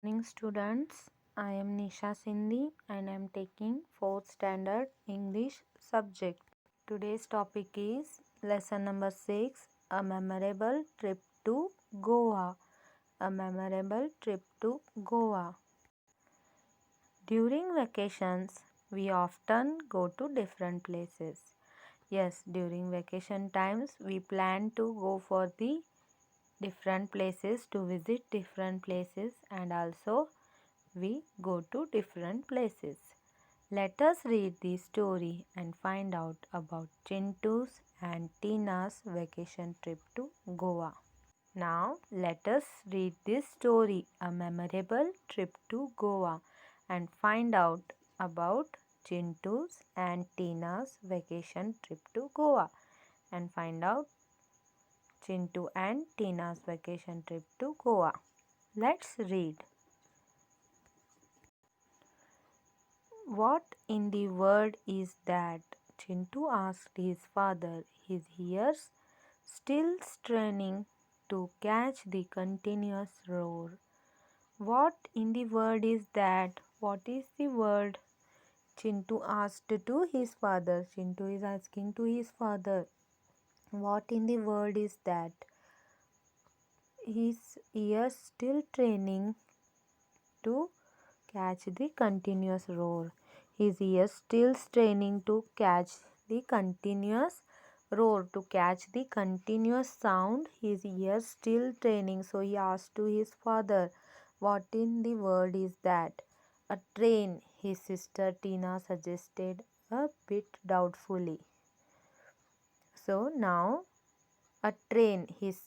Morning students, I am Nisha Sindhi and I am taking 4th standard English subject. Today's topic is lesson number 6, a memorable trip to Goa. A memorable trip to Goa. During vacations, we often go to different places. Yes, during vacation times, we plan to go for the different places to visit different places, and also we go to different places. Let us read the story and find out about Chintu's and Tina's vacation trip to Goa. Now let us read this story, a memorable trip to Goa, and find out about Chintu's and Tina's vacation trip to Goa, and find out Chintu and Tina's vacation trip to Goa. Let's read. What in the world is that? Chintu asked his father, his ears still straining to catch the continuous roar. What in the world is that? What is the word? Chintu asked to his father. Chintu is asking to his father, what in the world is that? His ears still training to catch the continuous roar. His ears still straining to catch the continuous roar, to catch the continuous sound. His ears still training. So he asked to his father, what in the world is that? A train, his sister Tina suggested a bit doubtfully. So now a train, his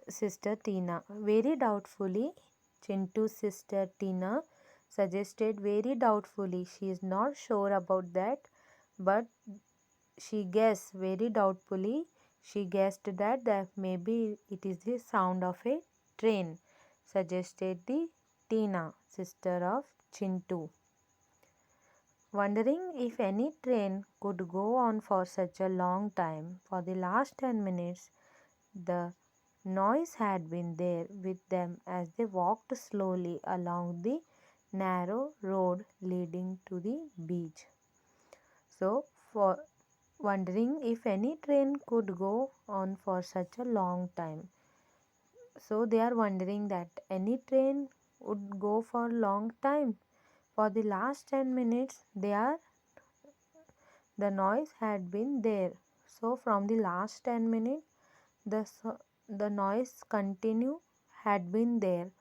sister Tina, very doubtfully, Chintu's sister Tina suggested very doubtfully. She is not sure about that, but she guessed very doubtfully. She guessed that maybe it is the sound of a train, suggested the Tina, sister of Chintu. Wondering if any train could go on for such a long time, for the last 10 minutes, the noise had been there with them as they walked slowly along the narrow road leading to the beach. So, for wondering if any train could go on for such a long time. So, they are wondering that any train would go for a long time. For the last 10 minutes, the noise had been there. So, from the last 10 minutes, the, the noise continue had been there.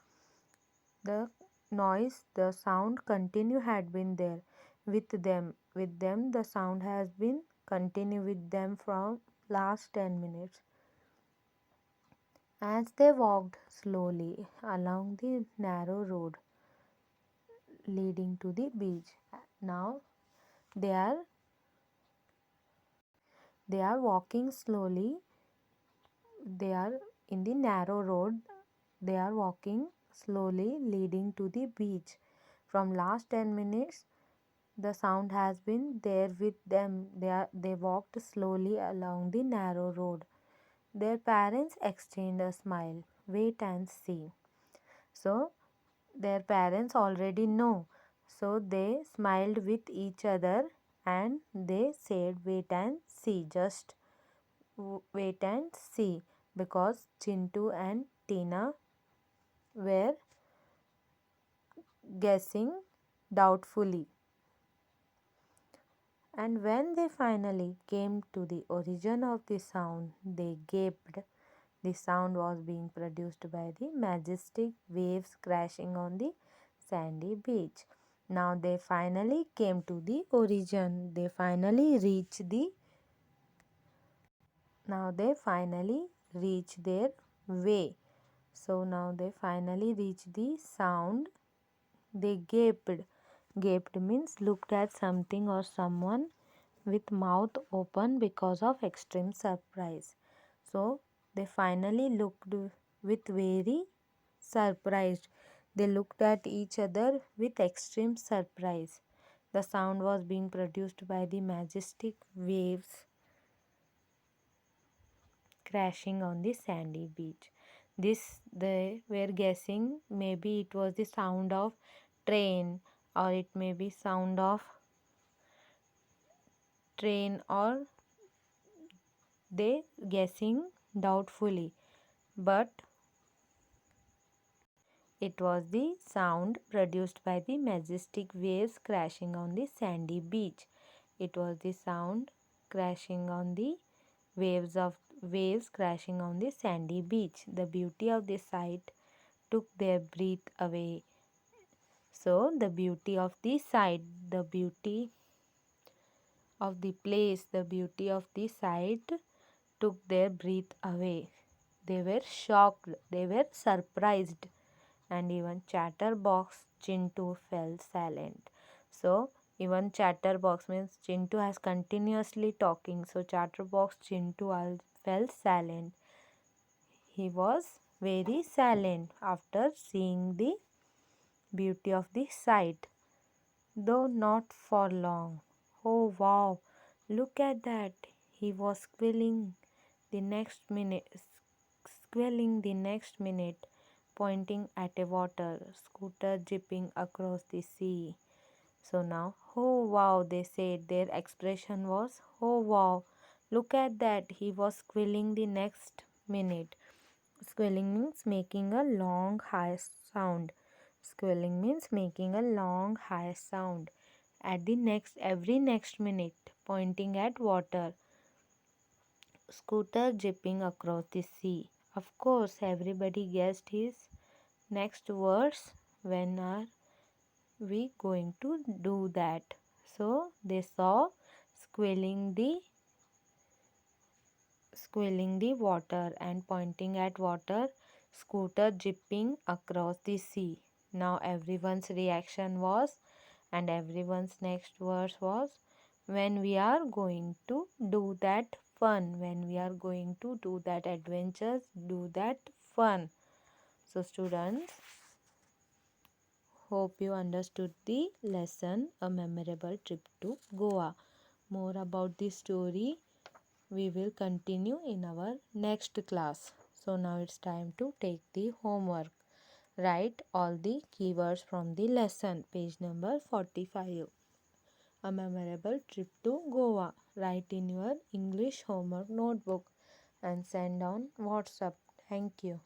The noise, the sound continue had been there with them. With them, the sound has been continue with them from last 10 minutes. As they walked slowly along the narrow road leading to the beach, now they are walking slowly. They are in the narrow road. They are walking slowly leading to the beach. From last 10 minutes, the sound has been there with them. They walked slowly along the narrow road. Their parents exchanged a smile. Wait and see. So, their parents already know. So, they smiled with each other and they said, wait and see. Just wait and see. Because Chintu and Tina were guessing doubtfully. And when they finally came to the origin of the sound, they gaped. The sound was being produced by the majestic waves crashing on the sandy beach. Now they finally came to the origin. They finally reached their way. So now they finally reached the sound. They gaped. Gaped means looked at something or someone with mouth open because of extreme surprise. So they finally looked with very surprised. They looked at each other with extreme surprise. The sound was being produced by the majestic waves crashing on the sandy beach. This they were guessing, maybe it was the sound of train, or it may be sound of train, or they guessing doubtfully, but it was the sound produced by the majestic waves crashing on the sandy beach. It was the sound crashing on the waves crashing on the sandy beach. The beauty of the sight took their breath away. So the beauty of the sight, the beauty of the place, the beauty of the sight took their breath away. They were shocked, they were surprised, and even Chatterbox Chintu fell silent. So even Chatterbox means Chintu has continuously talking. So Chatterbox Chintu all fell silent. He was very silent after seeing the beauty of the sight, though not for long. Oh wow, look at that! He was squealing the next minute, pointing at a water scooter zipping across the sea. So now, oh wow, they said. Their expression was, oh wow, look at that! He was squealing the next minute. Squealing means making a long high sound. Squealing means making a long high sound. At the every next minute, pointing at water, scooter zipping across the sea. Of course, everybody guessed his next words. When are we going to do that? So they saw squealing the water and pointing at water, scooter zipping across the sea. Now everyone's reaction was, and everyone's next verse was, when we are going to do that fun, when we are going to do that adventures, do that fun. So students, hope you understood the lesson, a memorable trip to Goa. More about this story we will continue in our next class. So now it's time to take the homework. Write all the keywords from the lesson, page number 45. A memorable trip to Goa. Write in your English homework notebook and send on WhatsApp. Thank you.